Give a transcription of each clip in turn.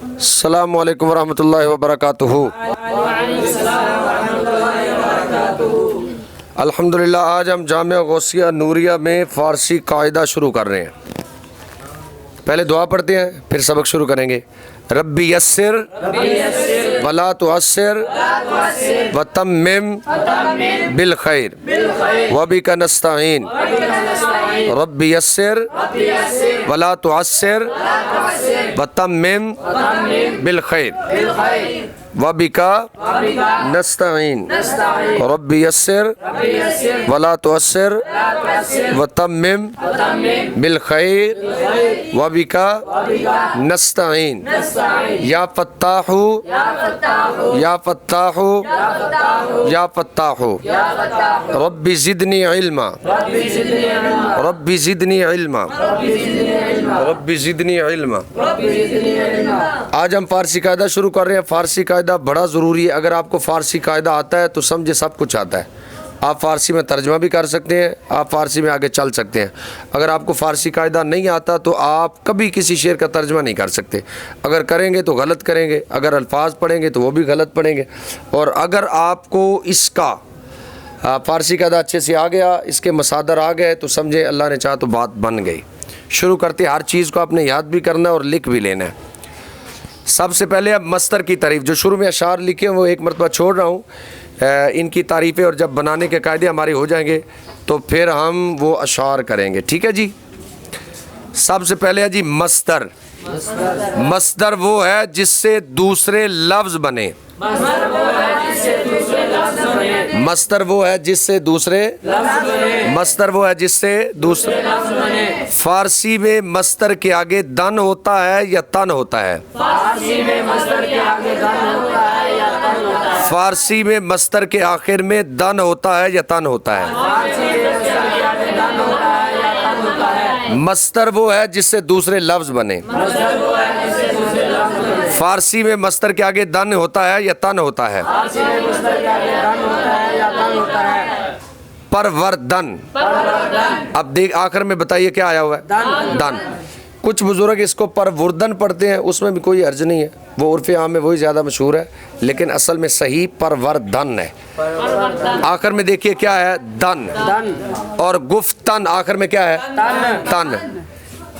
السلام علیکم ورحمۃ اللہ وبرکاتہ۔ الحمدللہ آج ہم جامعہ غوثیہ نوریہ میں فارسی قاعدہ شروع کر رہے ہیں۔ پہلے دعا پڑھتے ہیں پھر سبق شروع کریں گے۔ ربی یسر ولا تعسر وتمم بالخیر وبک نستعین۔ ربی یسر ولا تعسر وتمم بالخیر وبک نستعین۔ ربی یسر ولا تعسر وتمم بالخیر وبک نستعین۔ یا فتاح یا فتاح یا فتاح رب زدنی علما رب زدنی علما رب زدنی علما۔ آج ہم فارسی قاعدہ شروع کر رہے ہیں۔ فارسی قاعدہ بڑا ضروری ہے۔ اگر آپ کو فارسی قاعدہ آتا ہے تو سمجھے سب کچھ آتا ہے۔ آپ فارسی میں ترجمہ بھی کر سکتے ہیں، آپ فارسی میں آگے چل سکتے ہیں۔ اگر آپ کو فارسی قاعدہ نہیں آتا تو آپ کبھی کسی شعر کا ترجمہ نہیں کر سکتے۔ اگر کریں گے تو غلط کریں گے، اگر الفاظ پڑھیں گے تو وہ بھی غلط پڑھیں گے۔ اور اگر آپ کو اس کا فارسی قاعدہ اچھے سے آ گیا، اس کے مصادر آ گئے تو سمجھے اللہ نے چاہا تو بات بن گئی۔ شروع کرتے ہر چیز کو آپ نے یاد بھی کرنا ہے اور لکھ بھی لینا ہے۔ سب سے پہلے اب مصدر کی تعریف، جو شروع میں اشعار لکھے ہیں وہ ایک مرتبہ چھوڑ رہا ہوں، ان کی تعریفیں، اور جب بنانے کے قاعدے ہمارے ہو جائیں گے تو پھر ہم وہ اشعار کریں گے، ٹھیک ہے جی۔ سب سے پہلے ہے جی مصدر۔ مصدر وہ ہے جس سے دوسرے لفظ بنے۔ مصدر وہ ہے جس سے دوسرے مصدر وہ ہے جس سے دوسرے فارسی میں مصدر کے آگے دن ہوتا ہے یا تن ہوتا ہے؟ فارسی میں مصدر کے آخر میں دن ہوتا ہے یا تن ہوتا ہے؟ مصدر وہ ہے جس سے دوسرے لفظ بنے۔ فارسی میں مصدر کے آگے دن ہوتا ہے یا تن ہوتا ہے؟ پروردن۔ اب دیکھ آخر میں بتائیے کیا آیا ہوا ہے؟ دن۔ کچھ بزرگ اس کو پروردن پڑھتے ہیں، اس میں بھی کوئی حرج نہیں ہے، وہ عرف عام میں وہی زیادہ مشہور ہے، لیکن اصل میں صحیح پروردن ہے۔ آخر میں دیکھیے کیا ہے؟ دن۔ اور گفتن آخر میں کیا ہے؟ تن۔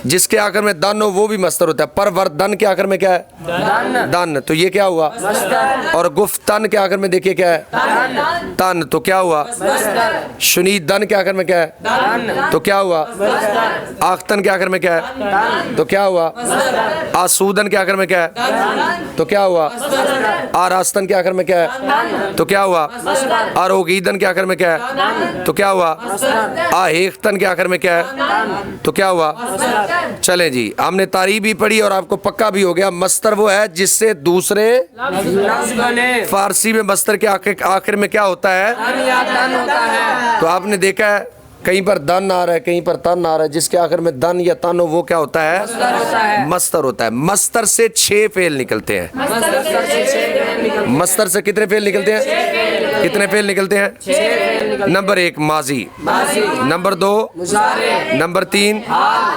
جس کے آخر میں دن ہو وہ بھی مصدر ہوتا ہے۔ پروردن کے آخر میں کیا ہے؟ دن۔ تو یہ کیا ہوا؟ اور گفتن کے آخر میں دیکھیے کیا ہے؟ تن۔ تو کیا ہوا؟ شنیدن کے آخر میں کیا ہے؟ تو کیا ہوا؟ آختن کے آخر میں کیا ہے؟ تو کیا ہوا؟ آسودن کے آخر میں کیا ہے؟ تو کیا ہوا؟ آراستن کے آخر میں کیا ہے؟ تو کیا ہوا؟ آروگیدن کے آخر میں کیا ہے؟ تو کیا ہوا؟ آہیختن کے آخر میں کیا ہے؟ تو کیا ہوا؟ چلیں جی، ہم نے تعریف بھی پڑھی اور آپ کو پکا بھی ہو گیا۔ مصدر وہ ہے جس سے دوسرے فارسی میں مصدر کے آخر میں کیا ہوتا ہے؟ تو آپ نے دیکھا ہے کہیں پر دن آ رہا ہے، کہیں پر تن آ رہا ہے، جس کے آخر میں دن یا تن ہو وہ کیا ہوتا ہے؟ مصدر ہوتا ہے۔ مصدر سے 6 فعل نکلتے ہیں۔ مصدر سے کتنے فعل نکلتے ہیں؟ کتنے فعل نکلتے ہیں؟ نمبر 1 ماضی، number 2 number 3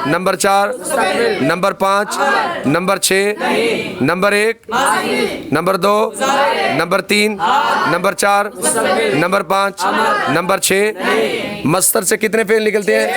number 4 number 5 number 6 number 1 number 2 number 3 number 4 number 5 number 6۔ مصدر سے کتنے فعل نکلتے ہیں؟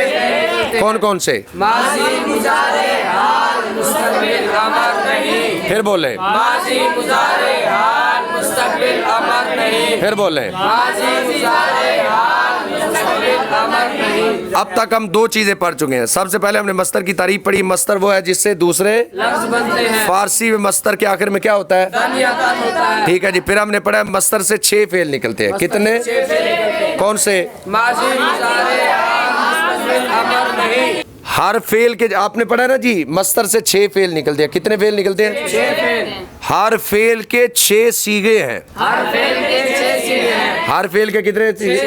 کون کون سے؟ ماضی، مضارع، حال، مستقبل، امر نہیں۔ پھر بولیں۔ ماضی، مضارع، حال، مستقبل، امر نہیں۔ پھر بولیں۔ ماضی، مضارع، حال، مستقبل، امر نہیں۔ اب تک ہم 2 چیزیں پڑھ چکے ہیں۔ سب سے پہلے ہم نے مصدر کی تعریف پڑھی۔ مصدر وہ ہے جس سے دوسرے لفظ بنتے ہیں۔ فارسی میں مصدر کے آخر میں کیا ہوتا ہے؟ دن یا تن ہوتا ہے۔ ٹھیک ہے جی۔ پھر ہم نے پڑھا مصدر سے 6 فعل نکلتے ہیں۔ کتنے؟ کون سے؟ ماضی، مضارع، حال، مستقبل، امر نہیں۔ ہر فعل کے آپ نے پڑھا نا جی، مصدر سے 6 فعل نکلتے ہیں۔ کتنے فعل نکلتے ہیں؟ 6 فعل۔ ہر فعل کے 6 صیغے ہیں۔ ہر فعل کے 6 صیغے ہیں۔ ہر فعل کے کتنے صیغے ہیں؟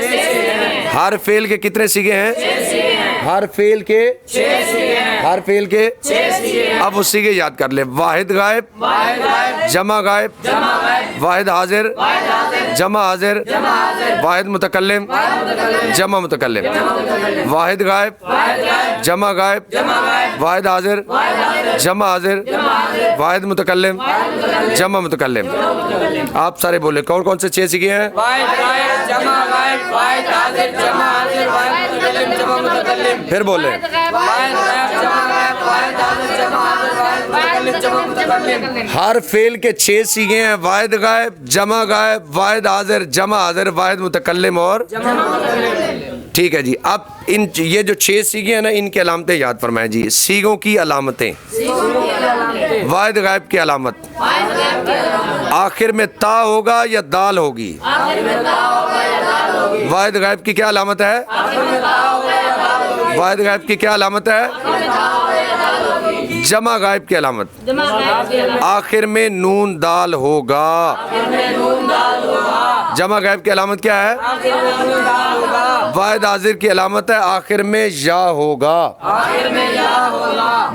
ہر فعل کے کتنے صیغے ہیں؟ 6 صیغے ہیں۔ ہر فعل کے 6 صیغے ہیں۔ ہر فعل کے 6 صیغے ہیں۔ اب وہ صیغے یاد کر لیں۔ واحد غائب، واحد غائب، جمع غائب، جمع غائب، واحد حاضر، واحد حاضر، जमा हाजिर वाहिद मुतकल्लिम जमा मुतकल्लिम वाहिद गायब जमा गायब वाहिद हाजिर जमा हाजिर वाहिद मुतकल्लिम जमा मुतकल्लिम। आप सारे बोले कौन कौन से 6 सीखे हैं? वाहिद गायब जमा गायब वाहिद हाजिर जमा हाजिर वाहिद मुतकल्लिम जमा मुतकल्लिम। फिर बोले वाहिद गायब जमा गायब वाहिद हाजिर जमा हाजिर वाहिद मुतकल्लिम जमा मुतकल्लिम। हर फेल के 6 सीखे हैं, वाहिद गायब जमा गायब वाहिद हाजिर जमा हाजिर वाहिद मुतकल्लिम और जमा मुतकल्लिम। ठीक है जी। अब इन ये जो 6 सीखे हैं ना, इनकी अलामतें याद फरमाएं जी। सीगों की अलामतें, वाहिद गायब की अलामत, आखिर में ता होगा या दाल होगी? वाहिद गायब की क्या अलामत है? वाहिद गायब की क्या अलामत है? जमा गायब की अलामत, आखिर में नून दाल होगा। जमा गायब की अलामत क्या है? वाहिद हाजिर की अलामत है, आखिर में या होगा।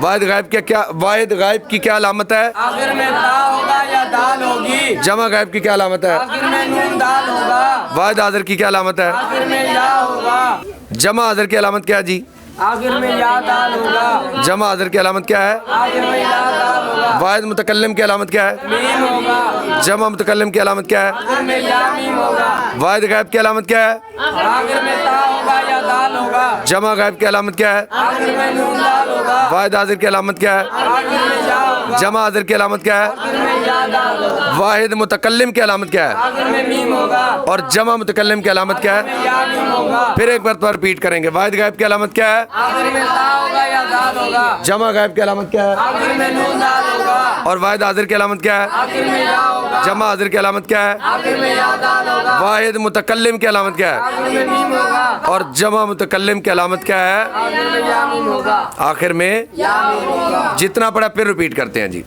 वाहिद गायब क्या वाहिद गायब की क्या अलामत है? आखिर में ता होगा या दाल होगी। जमा गायब की क्या अलामत है? आखिर में नून दाल होगा। वाहिद हाजिर की क्या अलामत है? आखिर में या होगा। जमा हाजिर की अलामत क्या है जी? आखिर में या दाल होगा। जमा हाजिर की अलामत क्या है? आखिर में या दाल होगा। वाहिद मुतकल्लिम की अलामत क्या है? मीम होगा। जमा मुतकल्लिम की अलामत क्या है? आखिर में या मीम होगा। वाहिद गायब की अलामत क्या है? आखिर में ता होगा या दाल होगा। जमा गायब की अलामत क्या है? आखिर में नून दाल होगा। वाहिद हाजिर की अलामत क्या है? आखिर में या होगा। जमा हाजिर की अलामत क्या है? आखिर में या दाल होगा। वाहिद मुतकल्लिम की अलामत क्या है? आखिर में मीम होगा। और जमा मुतकल्लिम की अलामत क्या है? या मीम होगा। फिर एक बार रिपीट करेंगे। वाहिद गायब की अलामत क्या है? आखिर में ता होगा या दाल होगा। जमा गायब की अलामत क्या है? आखिर में नून दाल होगा। और वाहिद हाजिर की अलामत क्या है? आखिर में या होगा। जमा हाजिर की अलामत क्या है? आखिर में या दाल होगा। वाहिद मुतकल्लिम की अलामत क्या है? आखिर में मीम होगा। और जमा मुतकल्लिम की अलामत क्या है? आखिर में या मीम होगा। आखिर में या मीम होगा। जितना पढ़ा फिर रिपीट करते हैं जी।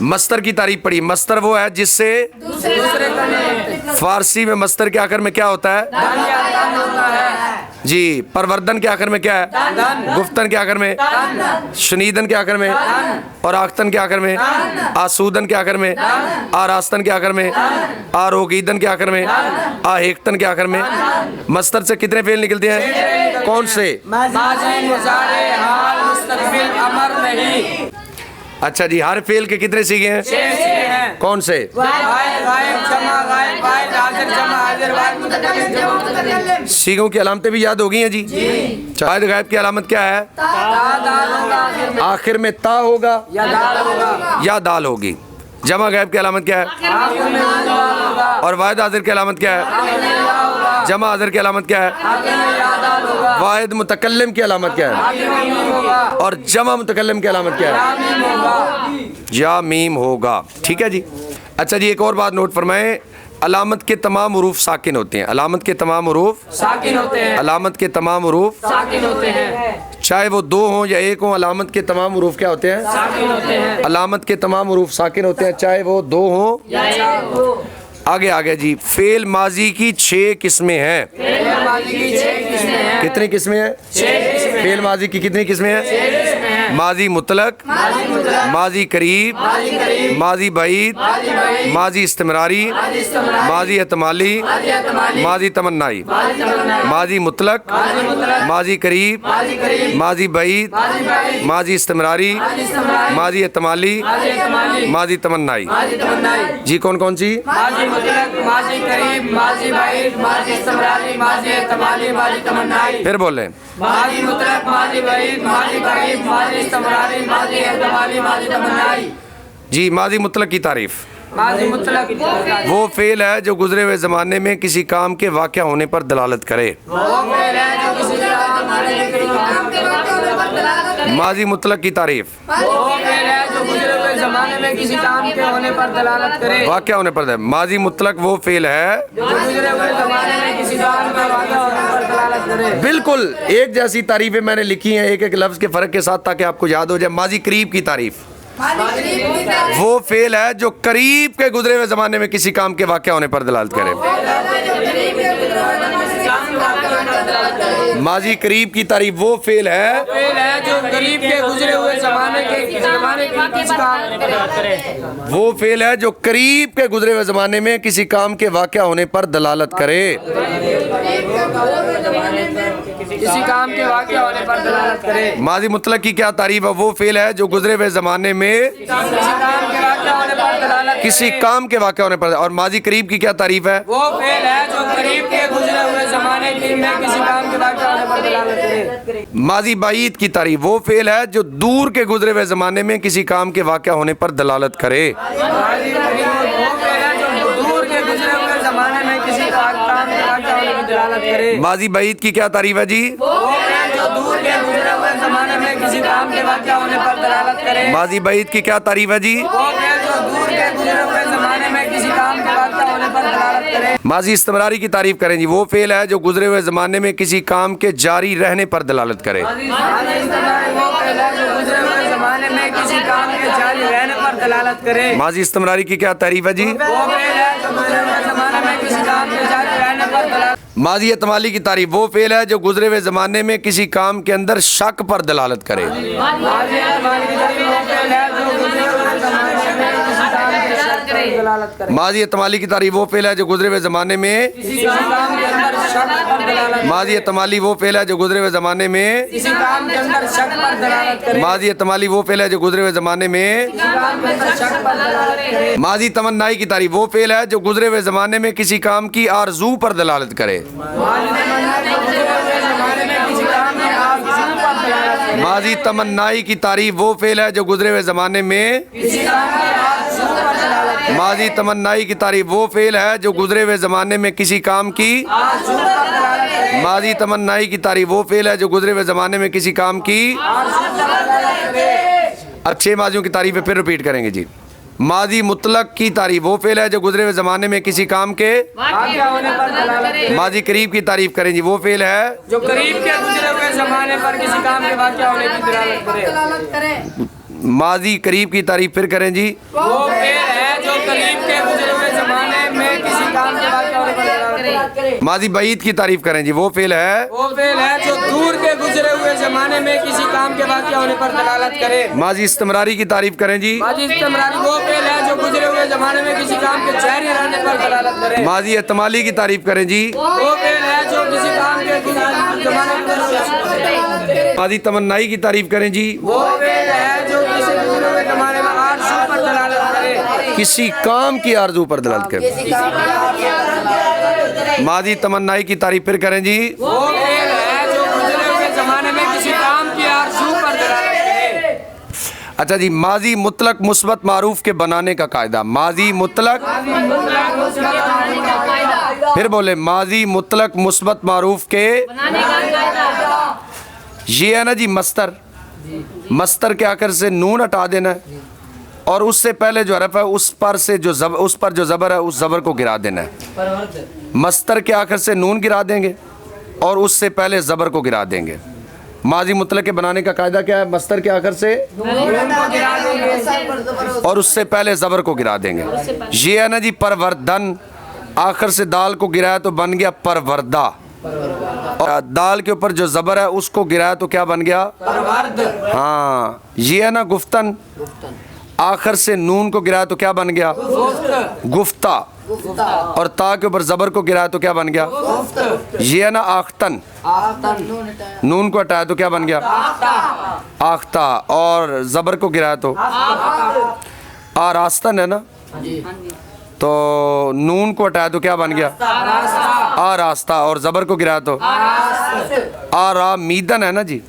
मस्तर की तारीफ पढ़ी। मस्तर वो है जिससे दूसरे करने फारसी में मस्तर के आखिर में क्या होता है? धन या धन होता है। जी। परवर्दन के आखिर में क्या है? धन। गुफ्तन के आखिर में, शनीदन के आखिर में, और आख्तन के आखिर में, आसूदन के आखिर में, आरास्तन के आखिर में, आरोगीदन के आखिर में, आहेक्तन के आखिर में। मस्तर से कितने फेल निकलते हैं? कौन से? माजी मुजारे हाल मुस्तकबिल अमर नहीं। अच्छा जी। हर फेल के कितने सीखे हैं? 6 हैं। कौन से? वाहिद गायब जमा गायब वाहिद हाजिर जमा हाजिर वाहिद मुतकल्लिम जमा मुतकल्लिम। सीखों की अलामतें भी याद हो गई हैं जी। वाहिद गायब की अलामत क्या है? ता दाल होगा। आखिर में आखिर में ता होगा या दाल होगा। या दाल होगी। जमा गायब की अलामत क्या है? आखिर में नून दाल होगा। और वाहिद हाजिर की अलामत क्या है? आखिर में या होगा। जमा हाजिर की अलामत क्या है? आखिर में या दाल होगा। वाहिद मुतकल्लिम की अलामत क्या है? आखिर में मीम होगा। और जमा मुतकल्लिम की अलामत क्या है? या मीम होगा। या मीम होगा। ठीक है जी। अच्छा जी। एक और बात नोट फरमाएं। अलामत के तमाम हुरूफ साकिन होते हैं। अलामत के तमाम हुरूफ साकिन होते हैं। अलामत के तमाम हुरूफ, साकिन होते हैं। चाहे वो 2 हों या 1 हों, अलामत के तमाम हुरूफ क्या होते हैं? साकिन होते हैं। अलामत के तमाम हुरूफ साकिन होते हैं, चाहे वो 2 हों। या एक हो। आगे आगे जी। फेल माजी की 6 किस्में हैं। फेल माजी की 6 किस्में हैं। कितनी किस्में हैं? 6 किस्में। फेल माजी की कितनी किस्में हैं? 6 किस्में हैं। माजी मुतलक, माजी मुतलक, माजी करीब, माजी करीब, माजी बईद, माजी बईद, माजी इस्तिमरारी, माजी इस्तमरारी, माजी एतमाली, माजी एतमाली, माजी तमन्नाई। माजी तमन्नाई, माजी मुतलक, माजी मुतलक, माजी करीब, माजी करीब, माजी बईद, माजी बईद, माजी इस्तिमरारी, माजी इस्तमरारी, माजी एतमाली, माजी एतमाली, माजी तमन्नाई। माजी तमन्नाई। जी। कौन कौन सी? माजी मुतलक, माजी करीब, माजी बईद, माजी इस्तमरारी, माजी एतमाली, माजी तमन्नाई। फिर बोलें। माजी मुतलक, माजी बईद, माजी करीब, माजी इस्तमरारी, माजी एतमाली, माजी तमन्नाई। जी। माजी मुतलक की तारीफ। माजी मुतलक वो फेल है जो गुजरे हुए ज़माने में किसी काम के वाक़या होने पर दलालत करे। वो फेल है जो किसी काम माजी मुतलक की तारीफ। वो फेल है जो गुजरे हुए जमाने में किसी काम के होने पर दलालत करे। वाक़या होने पर माजी मुतलक वो फेल है जो गुजरे हुए जमाने में किसी काम का वाक़या होने पर दलालत करे। बिल्कुल एक जैसी तारीफें मैंने लिखी हैं, एक एक लफ्ज़ के फ़र्क के साथ, ताकि आपको याद हो जाए। माजी करीब की तारीफ। वो फेल है जो करीब के गुजरे हुए ज़माने में किसी काम के वाक़या होने पर दलालत करे। माजी करीब की तारीफ वो फेल है फेल है जो करीब के गुजरे हुए जमाने के किसी काम वो फेल है जो करीब के गुजरे हुए ज़माने में किसी काम के वाक़या होने पर दलालत करे। किसी काम के वाक़या होने पर दलालत करे। माजी मुतलक की क्या तारीफ है? वो फेल है जो गुजरे हुए ज़माने में किसी काम के वाक़या होने पर। और माजी करीब की क्या तारीफ है? वो फेल है जो करीब के गुजरे हुए जमाने में किसी काम के वाक़या होने पर दलालत करे। माजी बाईद की तारीफ वो फेल है जो दूर के गुजरे हुए ज़माने में किसी काम के वाक़या होने पर दलालत करे। वो फेल है जो दूर के गुजरे हुए जमाने में किसी काम के वाक़या होने पर दलालत करे। माजी बाईद की क्या तारीफ है जी? वो फेल है जो दूर के गुजरे हुए जमाने में किसी काम के वाक़या होने पर दलालत करे। माजी बाईद की क्या तारीफ है जी? वो फेल जो दूर के गुजरे हुए जमाने में किसी काम के वाक़या होने पर दलालत करे। माजी इस्तिमरारी की तारीफ करें जी। वो फेल है जो गुजरे हुए ज़माने में किसी काम के जारी रहने पर दलालत करे। वो फेल है जो गुजरे हुए जमाने में किसी काम के जारी रहने पर दलालत करे। माजी इस्तिमरारी की क्या तारीफ है जी? वो फेल है जो गुजरे हुए जमाने में किसी काम के जारी रहने पर दलालत। माजी एतमाली की तारीफ वो फेल है जो गुजरे हुए ज़माने में किसी काम के अंदर शक पर दलालत करे। माजी एतमाली की तारीफ वो फेल है जो गुजरे हुए ज़माने में माजी एतमाली वो फेल है जो गुजरे हुए ज़माने में किसी काम के अंदर शक पर दलालत करे। माजी एतमाली वो फेल है जो गुजरे हुए ज़माने में काम के अंदर शक पर दलालत करे। माजी तमन्नाई की तारीफ वो फेल है जो गुजरे हुए ज़माने में किसी काम की आरज़ू पर दलालत करे। माजी तमन्नाई की तारीफ वो फेल है जो गुजरे हुए ज़माने में माजी तमन्नाई की तारीफ वो फेल है जो गुजरे हुए ज़माने में किसी काम की माजी तमन्नाई की तारीफ वो फेल है जो गुजरे हुए ज़माने में किसी काम की। अब 6 माजियों की तारीफ फिर रिपीट करेंगे जी। माजी मुतलक की तारीफ वो फेल है जो गुजरे हुए ज़माने में किसी काम के वाक़या होने पर दलालत करे। माजी करीब की तारीफ करें जी। वो फेल है जो करीब के गुजरे हुए जमाने पर किसी काम के वाक़या होने की दलालत करे। माजी करीब की तारीफ फिर करें जी। वो फेल है जो करीब के गुजरे हुए जमाने में किसी काम के वाक़या होने पर दलालत करे। माजी बाईद की तारीफ करें जी। वो फेल है वो फेल है जो दूर के गुजरे हुए जमाने में किसी काम के वाक़या होने पर दलालत करे। माजी इस्तिमरारी की तारीफ करें जी। माजी इस्तिमरारी वो फेल है जो गुजरे हुए जमाने में किसी काम के जारी रहने पर दलालत करे। माजी एतमाली की तारीफ करें जी। वो फेल है जो किसी काम के जमाने में माजी तमन्नाई की तारीफ करें जी। वो फेल है जो किसी गुजरे हुए जमाने में आरज़ू पर दलालत करे। किसी काम की आरज़ू पर दलालत करे। माजी तमन्नाई की तारीफ फिर करें जी। वो फेल है जो गुजरे हुए जमाने में किसी काम की आरज़ू पर दलालत करे। अच्छा जी। माजी मुतलक मुस्बत मारूफ के बनाने का कायदा। माजी मुतलक फिर बोले माजी मुतलक मुस्बत मारूफ के ये है ना जी मस्तर। मस्तर के आखिर से नून हटा देना है और उससे पहले जो हरफ है उस पर जो ज़बर है उस ज़बर को गिरा देना है। मस्तर के आखिर से नून गिरा देंगे और उससे पहले ज़बर को गिरा देंगे। माजी मुतलक के बनाने का कायदा क्या है? मस्तर के आखिर से और उससे पहले ज़बर को गिरा देंगे। ये है ना जी परवर्दन। आखिर से दाल को गिराया तो बन गया परवरदा। और दाल के ऊपर जो ज़बर है उसको गिराया तो क्या बन गया? हाँ। ये है ना गुफ्तन। आखिर से नून को गिराया तो क्या बन गया? गुफ्ता। और ता के ऊपर ज़बर को गिराया तो क्या बन गया? ये है ना आख्तन। नून को हटाया तो क्या बन गया? आख्ता। और ज़बर को गिराया तो आरास्तन है ना। तो नून को हटाया तो क्या बन गया? आरास्ता। और ज़बर को गिराया तो आरामीदन है ना जी।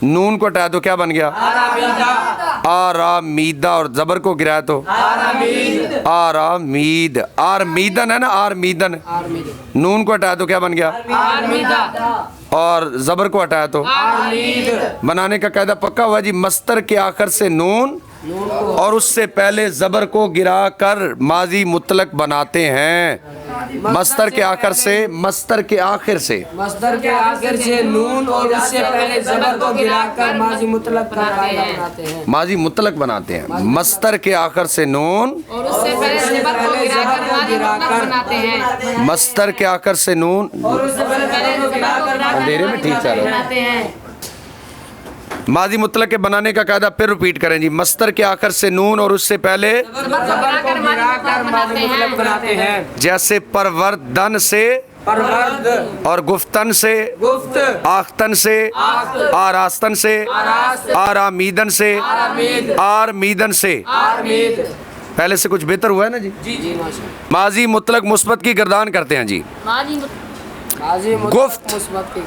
नून को हटाया तो क्या बन गया? आरामीदा। और ज़बर को गिराया तो आरामीद। आरमीदन है ना। आरमीदन। नून को हटाया तो क्या बन गया? और ज़बर को हटाया तो बनाने का कायदा पक्का हुआ जी। मस्तर के आखिर से नून और उससे पहले ज़बर को गिरा कर माजी मुतलक बनाते हैं। मस्तर के आखिर से, मस्तर के आखिर से, मस्दर के आखिर से नून और उससे पहले जबर को गिराकर माजी मुतलक का कायदा बनाते हैं। माजी मुतलक बनाते हैं। मस्तर के आखिर से नून, और उससे पहले जबर को गिराकर माजी मुतलक बनाते हैं। मस्तर के आखिर से नून, और उससे पहले जबर को गिराकर अंधेरे में ठीक चल रहा है। बनाते हैं। माजी मुतलक के बनाने का कायदा फिर रिपीट करें जी। मस्तर के आखिर से नून और उससे पहले जबर को गिराकर माजी मुतलक बनाते हैं। जैसे परवर्दन से परवर्द और गुफ्तन से, गुफ्त आख्तन से, आरास्तन से, आरामीदन से, आरामीद आरमीदन से। आरमीद। पहले से कुछ बेहतर हुआ है ना जी। जी जी माशाल्लाह। माजी मुतलक मुस्बत की गर्दान करते हैं जी। माजी माजी मुतलक गुफ्त। मुस्बत की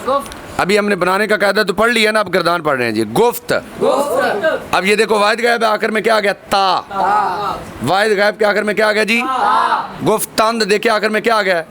गुफ्त। अभी हमने बनाने का कायदा तो पढ़ लिया ना, अब गर्दान पढ़ रहे हैं जी। गुफ्त। गुफ्त। अब ये देखो वाहिद गायब है, आखिर में क्या आ गया? ता। वाहिद गायब के आखिर में क्या आ गया जी? गुफ्तंद। देखिए आखिर में क्या आ गया?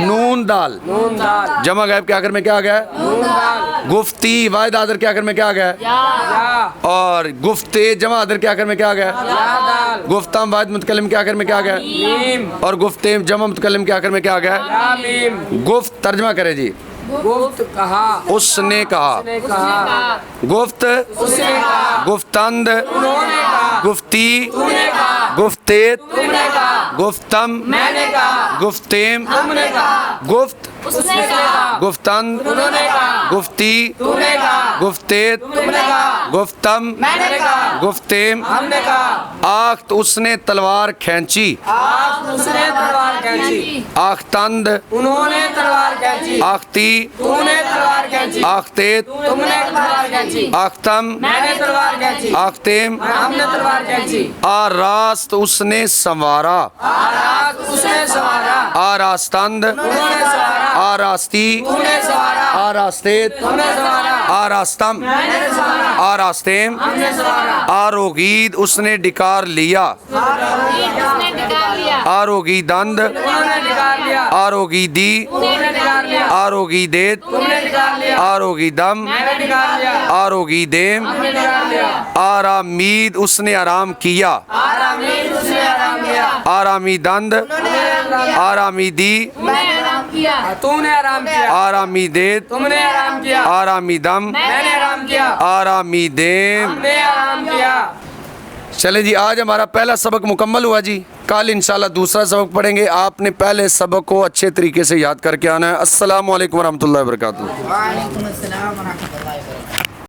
नून दाल। नून दाल। जमा गायब के आखिर में क्या आ गया? नून दाल। गुफ्ती। वाहिद आदर के आखिर में क्या आ गया? या और गुफ्ते जमा आदर के आखिर में क्या आ गया? या दाल। गुफ्ताम वाहिद मुतकल्लिम के आखिर में क्या आ गया? मीम। और गुफ्तेम जमा मुतकल्लिम के आखिर में क्या आ गया? या मीम। गुफ्त। तर्जमा करे जी। गुफ्त कहा, उसने कहा। उसने कहा, गुफ्त, उसने कहा, गुफ्तंद, उन्होंने कहा, गुफ्ती, तूने कहा, गुफ्तेत, तुमने कहा, गुफ्तम, मैंने कहा, गुफ्तेम, हमने कहा, गुफ्त, उसने कहा। गुफ्तंद, उन्होंने कहा, गुफ्ती, तूने कहा, गुफ्तेत, तुमने कहा, गुफ्तम, मैंने कहा, गुफ्तेम। हमने कहा। आख्त। उसने तलवार खींची। आज उसने तलवार खींची, आख्तंद, उन्होंने तलवार खींची, आख्ती, तूने तलवार खींची, आख्तेत, तुमने तलवार खींची, आख्तम, मैंने तलवार खींची, आख्तेम। हमने तलवार खींची। आरास्त। उसने संवारा। आज उसने सवारा, आरास्तंद, उन्होंने सवारा, आरास्ती, तूने सवारा, आरास्तेत, तुमने सवारा, आरास्तम, मैंने सवारा, आरास्तेम। हमने सवारा। आरोगीद। उसने डिकार लिया। उसने निकाल लिया। आरोगीदंद, उन्होंने निकाल लिया, आरोगीदी, तुमने निकाल लिया, आरोगीदेत, तुमने निकाल लिया, आरोगीदम, मैंने निकाल लिया, आरोगीदेम। हमने निकाल लिया। आरामीद। उसने आराम किया। आरामीद। उसने आराम किया, आरामीदंद, आरामीदी, मैंने आराम किया। तूने आराम किया, आरामीदेत, तुमने आराम किया, आरामीदम, मैंने आराम किया, आरामीदेम। हमने आराम किया। चले जी, आज हमारा पहला सबक मुकम्मल हुआ जी। कल इंशाल्लाह दूसरा सबक पढ़ेंगे। आपने पहले सबक को अच्छे तरीके से याद करके आना है। अस्सलामु अलैकुम वरहमतुल्लाहि वबरकातुहू। वालेकुम अस्सलाम व रहमतुल्लाहि व बरकातहू।